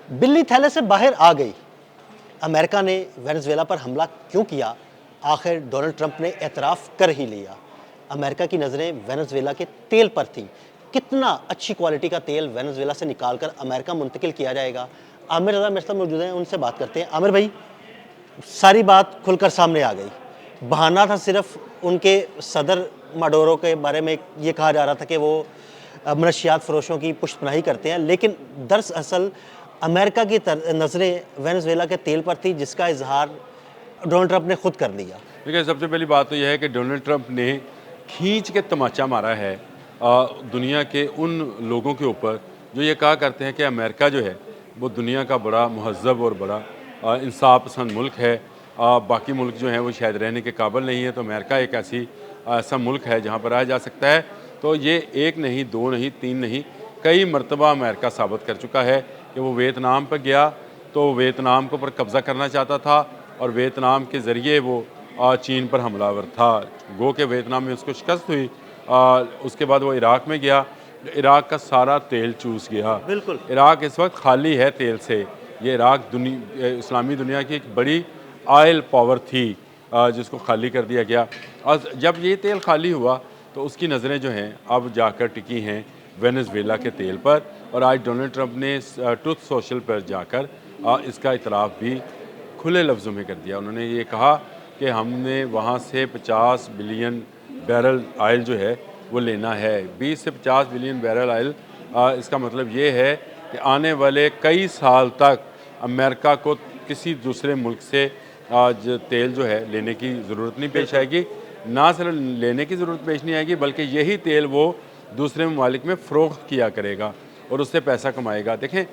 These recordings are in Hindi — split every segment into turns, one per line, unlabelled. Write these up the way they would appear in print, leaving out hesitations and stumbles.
बिल्ली थैले से बाहर आ गई। अमेरिका ने वेनेजुएला पर हमला क्यों किया? आखिर डोनाल्ड ट्रंप ने एतराफ़ कर ही लिया। अमेरिका की नज़रें वेनेजुएला के तेल पर थी। कितना अच्छी क्वालिटी का तेल वेनेजुएला से निकाल कर अमेरिका मुंतकिल किया जाएगा? आमिर रज़ा मेरे साथ मौजूद हैं, उनसे बात करते हैं। आमिर भाई, सारी बात खुलकर सामने आ गई। बहाना था सिर्फ उनके सदर माडोरो के बारे में ये कहा जा रहा था कि वो मनशियात फ़रोशों की पुष्टपनाही करते हैं, लेकिन दरअसल अमेरिका की नज़रें वेनेजुएला के तेल पर थी, जिसका इजहार डोनाल्ड ट्रंप ने खुद कर लिया।
देखिए, सबसे पहली बात तो यह है कि डोनाल्ड ट्रंप ने खींच के तमाचा मारा है दुनिया के उन लोगों के ऊपर जो ये कहा करते हैं कि अमेरिका जो है वो दुनिया का बड़ा महज़ब और बड़ा इंसाफ पसंद मुल्क है। बाकी मुल्क जो हैं वो शायद रहने के काबिल नहीं है, तो अमेरिका एक ऐसा मुल्क है जहाँ पर रहा जा सकता है। तो ये एक नहीं, दो नहीं, तीन नहीं, कई मरतबा अमेरिका साबित कर चुका है कि वो वियतनाम पर गया तो वियतनाम के ऊपर कब्ज़ा करना चाहता था और वियतनाम के ज़रिए वो चीन पर हमलावर था। गो के वियतनाम में उसको शिकस्त हुई। उसके बाद वो इराक़ में गया, इराक़ का सारा तेल चूस गया।
बिल्कुल।
इराक़ इस वक्त खाली है तेल से। ये इराक़ इस्लामी दुनिया की एक बड़ी ऑयल पावर थी जिसको खाली कर दिया गया। और जब ये तेल खाली हुआ तो उसकी नज़रें जो हैं अब जाकर टिकी हैं वेनेजुएला के तेल पर। और आज डोनाल्ड ट्रंप ने ट्रुथ सोशल पर जाकर इसका इतराफ़ भी खुले लफ्ज़ों में कर दिया। उन्होंने ये कहा कि हमने वहाँ से 50 बिलियन बैरल ऑयल जो है वो लेना है। 20 से 50 बिलियन बैरल ऑयल, इसका मतलब ये है कि आने वाले कई साल तक अमेरिका को किसी दूसरे मुल्क से तेल जो है लेने की ज़रूरत नहीं पेश आएगी। ना सिर्फ लेने की ज़रूरत पेश नहीं आएगी, बल्कि यही तेल वो दूसरे ममालिक में फ़रोख्त किया करेगा और उससे पैसा कमाएगा। देखें,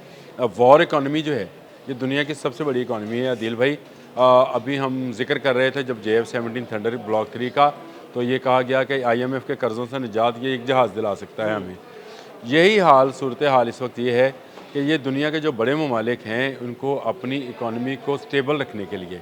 वॉर इकॉनमी जो है ये दुनिया की सबसे बड़ी इकॉनमी है। आदिल भाई, अभी हम जिक्र कर रहे थे जब JF-17 थंडर ब्लॉक 3 का, तो ये कहा गया कि IMF के कर्ज़ों से निजात ये एक जहाज़ दिला सकता है हमें। यही सूरत हाल इस वक्त ये है कि ये दुनिया के जो बड़े ममालिक हैं उनको अपनी इकॉनमी को स्टेबल रखने के लिए,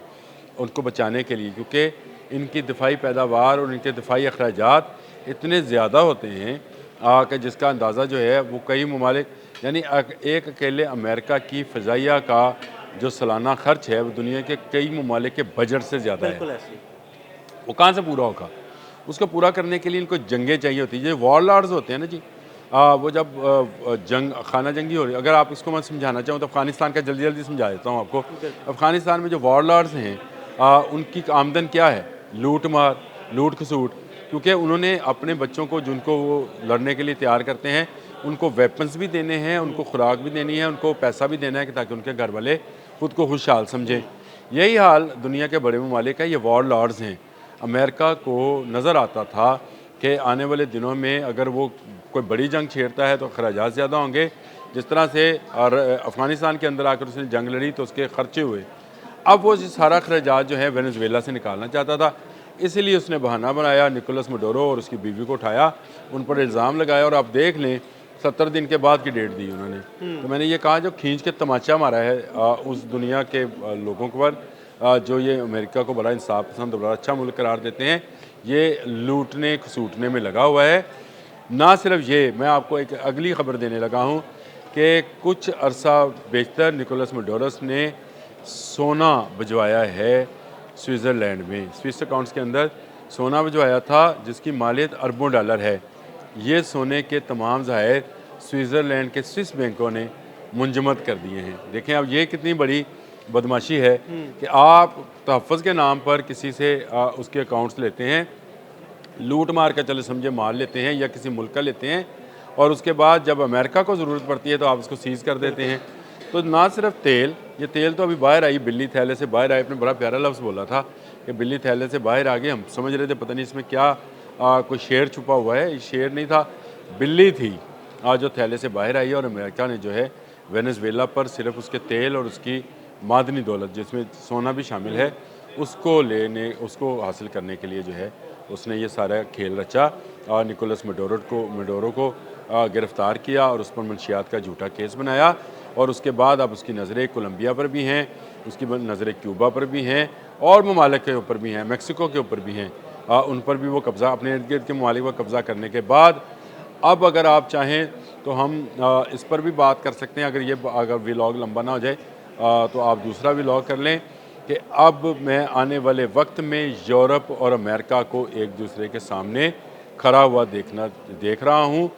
उनको बचाने के लिए, क्योंकि इनकी दिफाई पैदावार और इनके दिफाई अखराजात इतने ज़्यादा होते हैं कि जिसका अंदाज़ा जो है वो कई ममालिक, यानी एक अकेले अमेरिका की फ़िज़ाइया का जो सालाना ख़र्च है वो दुनिया के कई ममालिक के बजट से ज़्यादा है। वो कहाँ से पूरा होगा? उसको पूरा करने के लिए इनको जंगें चाहिए होती हैं। ये वॉर लॉर्ड्स होते हैं ना जी, वो जब खाना जंगी हो रही है, अगर आप इसको मैं समझाना चाहूँ तो अफ़गानिस्तान का जल्दी जल्दी समझा देता हूँ आपको। अफ़गानिस्तान में जो वॉर लॉर्ड्स हैं उनकी आमदन क्या है? लूट मार, लूट खसूट, क्योंकि उन्होंने अपने बच्चों को जिनको वो लड़ने के लिए तैयार करते हैं उनको वेपन्स भी देने हैं, उनको खुराक भी देनी है, उनको पैसा भी देना है कि ताकि उनके घर वाले खुद को खुशहाल समझें। यही हाल दुनिया के बड़े ममालिक है, ये वॉर लॉर्ड्स हैं। अमेरिका को नज़र आता था कि आने वाले दिनों में अगर वो कोई बड़ी जंग छेड़ता है तो अखराजात ज़्यादा होंगे। जिस तरह से और अफ़गानिस्तान के अंदर आकर उसने जंग लड़ी तो उसके खर्चे हुए। अब वो सारा अखराजात जो है वेनेजुएला से निकालना चाहता था, इसीलिए उसने बहाना बनाया, निकोलस मडोरो और उसकी बीवी को उठाया, उन पर इल्ज़ाम लगाया और आप देख लें 70 दिन के बाद की डेट दी उन्होंने। तो मैंने ये कहा जो खींच के तमाचा मारा है उस दुनिया के लोगों पर जो ये अमेरिका को बड़ा इंसाफ पसंद, बड़ा अच्छा मुल्क करार देते हैं, ये लूटने खसूटने में लगा हुआ है। ना सिर्फ ये, मैं आपको एक अगली खबर देने लगा हूँ कि कुछ अरसा बेशतर निकोलस मडोरस ने सोना भिजवाया है स्विट्ज़रलैंड में। स्विस अकाउंट्स के अंदर सोना भिजवाया था जिसकी मालियत अरबों डॉलर है। ये सोने के तमाम ज़ाहिर स्विट्ज़रलैंड के स्विस बैंकों ने मुंजमद कर दिए हैं। देखें अब ये कितनी बड़ी बदमाशी है कि आप तहफ़्फ़ुज़ के नाम पर किसी से उसके अकाउंट्स लेते हैं, लूट मार कर चले समझे माल लेते हैं या किसी मुल्क का लेते हैं, और उसके बाद जब अमेरिका को ज़रूरत पड़ती है तो आप उसको सीज़ कर देते हैं। तो ना सिर्फ तेल, ये तेल तो अभी बाहर आई, बिल्ली थैले से बाहर आई। आपने बड़ा प्यारा लफ्ज़ बोला था कि बिल्ली थैले से बाहर आ गई। हम समझ रहे थे पता नहीं इसमें क्या कोई शेर छुपा हुआ है। ये शेर नहीं था, बिल्ली थी जो थैले से बाहर आई। और अमेरिका ने जो है वेनेजुएला पर सिर्फ उसके तेल और उसकी मादनी दौलत जिसमें सोना भी शामिल है उसको हासिल करने के लिए जो है उसने ये सारा खेल रचा। निकोलस मडोरो को गिरफ़्तार किया और उस पर मंशियात का झूठा केस बनाया। और उसके बाद अब उसकी नज़रें कोलंबिया पर भी हैं, उसकी नज़रें क्यूबा पर भी हैं और ममालिक के ऊपर भी हैं, मेक्सिको के ऊपर भी हैं। उन पर भी वो कब्ज़ा, अपने इर्द गिर्द के ममालिक पर कब्ज़ा करने के बाद अब अगर आप चाहें तो हम इस पर भी बात कर सकते हैं। अगर व्लॉग लंबा ना हो जाए तो आप दूसरा व्लॉग कर लें कि अब मैं आने वाले वक्त में यूरोप और अमेरिका को एक दूसरे के सामने खड़ा हुआ देख रहा हूँ,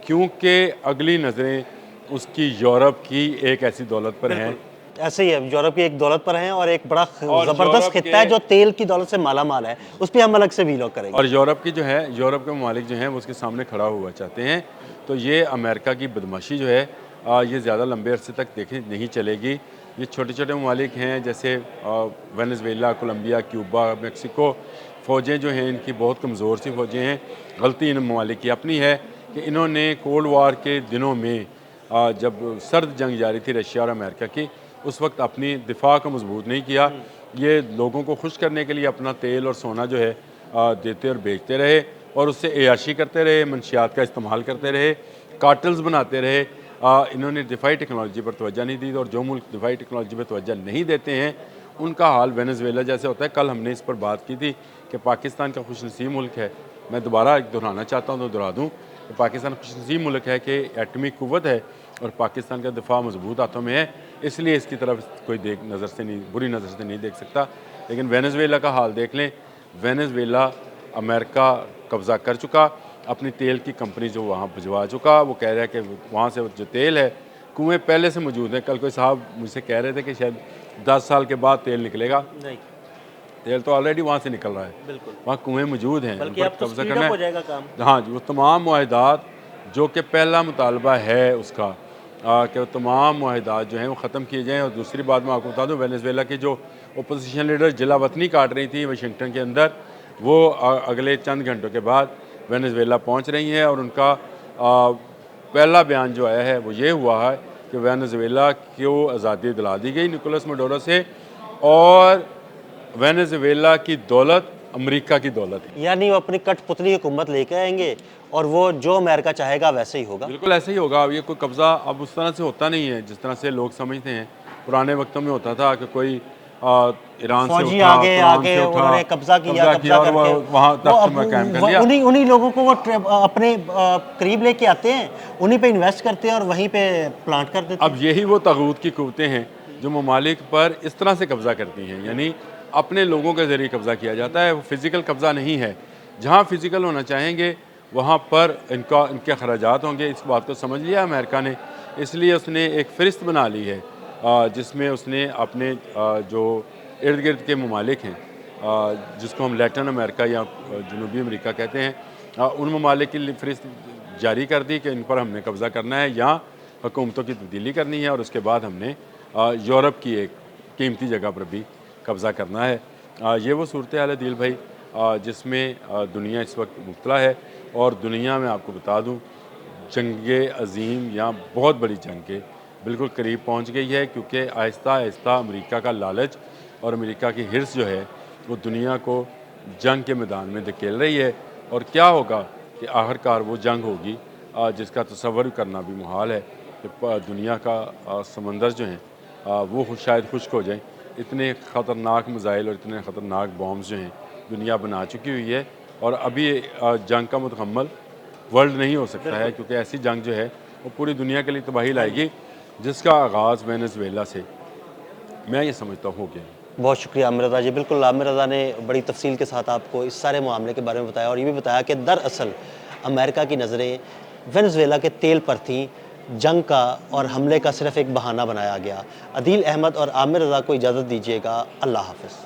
क्योंकि अगली नज़रें उसकी यूरोप की एक ऐसी दौलत पर हैं।
ऐसे ही है, यूरोप की एक दौलत पर हैं और एक बड़ा
और
ज़बरदस्त
यूरोप
खित्ता है
के
जो तेल की दौलत से माला माल है। उस पर हम अलग से व्लॉग करेंगे।
और यूरोप के ममालिक जो हैं वो उसके सामने खड़ा हुआ चाहते हैं। तो ये अमेरिका की बदमाशी जो है ये ज़्यादा लंबे अरसे तक देखें नहीं चलेगी। ये छोटे छोटे ममालिक हैं जैसे वेनेजुएला, कोलंबिया, क्यूबा, मेक्सिको। फ़ौजें जो हैं इनकी बहुत कमज़ोर सी फ़ौजें हैं। गलती इन ममालिक की अपनी है कि इन्होंने कोल्ड वार के दिनों में जब सर्द जंग जारी थी रशिया और अमेरिका की, उस वक्त अपनी दिफा को मजबूत नहीं किया। ये लोगों को खुश करने के लिए अपना तेल और सोना जो है देते और बेचते रहे और उससे अयाशी करते रहे, मंशियात का इस्तेमाल करते रहे, कार्टल्स बनाते रहे। इन्होंने दिफाई टेक्नोलॉजी पर तवज्जो नहीं दी और जो मुल्क दिफाई टेक्नोलॉजी पर तवज्जो नहीं देते हैं उनका हाल वेनेजुएला जैसे होता है। कल हमने इस पर बात की थी कि पाकिस्तान का खुशनसीब मुल्क है। मैं दोबारा दोहराना चाहता हूँ तो दोहरा दूँ कि पाकिस्तान खुशनसीब मुल्क है कि एटमी कुव्वत है और पाकिस्तान का दिफा मजबूत हाथों में है, इसलिए इसकी तरफ कोई बुरी नज़र से नहीं देख सकता। लेकिन वेनेजुएला का हाल देख लें। वेनेजुएला अमेरिका कब्ज़ा कर चुका, अपनी तेल की कंपनी जो वहाँ भिजवा चुका। वो कह रहा है कि वहाँ से जो तेल है कुएँ पहले से मौजूद हैं। कल कोई साहब मुझसे कह रहे थे कि शायद 10 साल के बाद तेल निकलेगा।
नहीं,
तेल तो ऑलरेडी वहाँ से निकल रहा है,
बिल्कुल।
वहाँ कुएँ मौजूद हैं, उन
बल्कि
पर
अब तो
कब्ज़ा
स्पीड
करना
अप हो
है।
जाएगा काम।
हाँ जी, वो तमाम मुआहिदात जो कि पहला मुतालबा है उसका कि वो तमाम मुआहिदात जो हैं वो ख़त्म किए जाएँ। और दूसरी बात मैं आपको बता दूँ, वेनेजुएला की जो अपोजिशन लीडर जिला वतनी काट रही थी वाशिंगटन के अंदर, वो अगले चंद घंटों के बाद वेनेजुएला पहुँच रही हैं और उनका पहला बयान जो आया है वो ये हुआ है कि वेनेजुएला को आज़ादी दिला दी गई निकोलस मडोरो से और वेनेजुएला की दौलत अमेरिका की दौलत है।
यानी वो अपनी कठपुतली हुकूमत लेके आएंगे और वो जो अमेरिका चाहेगा वैसे ही होगा।
बिल्कुल ऐसे ही होगा। अब ये कोई कब्ज़ा अब उस तरह से होता नहीं है जिस तरह से लोग समझते हैं। पुराने वक्तों में होता था कि कोई ईरान से
फौजी
उठा,
आगे
कुरान
आगे
से उठा,
उन्होंने कब्जा किया
और
करके
वहाँ
वो
तख्त में कायम कर लिया।
उन्हीं उन्हीं लोगों को वो अपने करीब लेके आते हैं, उन्हीं पे इन्वेस्ट करते हैं और वहीं पे प्लांट कर देते हैं।
अब यही वो तगूत की कुव्वतें हैं जो ममालिक पर इस तरह से कब्ज़ा करती हैं, यानी अपने लोगों के ज़रिए कब्ज़ा किया जाता है। वो फ़िज़िकल कब्ज़ा नहीं है। जहाँ फ़िज़िकल होना चाहेंगे वहाँ पर इनके अखराजात होंगे। इस बात को समझ लिया अमेरिका ने, इसलिए उसने एक फ़हरिस्त बना ली है जिसमें उसने अपने जो इर्द गिर्द के ममालिक हैं जिसको हम लैटिन अमेरिका या जनूबी अमेरिका कहते हैं, उन ममालिक की फ़हरिस्त जारी कर दी कि इन पर हमने कब्ज़ा करना है या हुकूमतों की तब्दीली करनी है और उसके बाद हमने यूरोप की एक कीमती जगह पर भी कब्ज़ा करना है। ये वो सूरत हाल है दिल भाई जिसमें दुनिया इस वक्त मुब्तला है। और दुनिया में आपको बता दूं जंग अज़ीम या बहुत बड़ी जंग के बिल्कुल करीब पहुंच गई है, क्योंकि आहिस्ता आहिस्ता अमेरिका का लालच और अमेरिका की हिर्स जो है वो दुनिया को जंग के मैदान में धकेल रही है। और क्या होगा कि आखिरकार वो जंग होगी जिसका तसव्वुर करना भी मुहाल है कि दुनिया का समंदर जो हैं वो शायद खुश्क हो जाए। इतने ख़तरनाक मिज़ाइल और इतने ख़तरनाक बॉम्ब्स जो हैं दुनिया बना चुकी हुई है और अभी जंग का मुकम्मल वर्ल्ड नहीं हो सकता है, क्योंकि ऐसी जंग जो है वो पूरी दुनिया के लिए तबाही लाएगी जिसका आगाज़ वेनेजुएला से मैं ये समझता हूँ हो गया।
बहुत शुक्रिया आमिर रज़ा जी। बिल्कुल आमिर रज़ा ने बड़ी तफसील के साथ आपको इस सारे मामले के बारे में बताया और ये भी बताया कि दरअसल अमेरिका की नज़रें वेनेजुएला के तेल पर थीं, जंग का और हमले का सिर्फ एक बहाना बनाया गया। अदील अहमद और आमिर रज़ा को इजाज़त दीजिएगा। अल्लाह हाफ़िज़।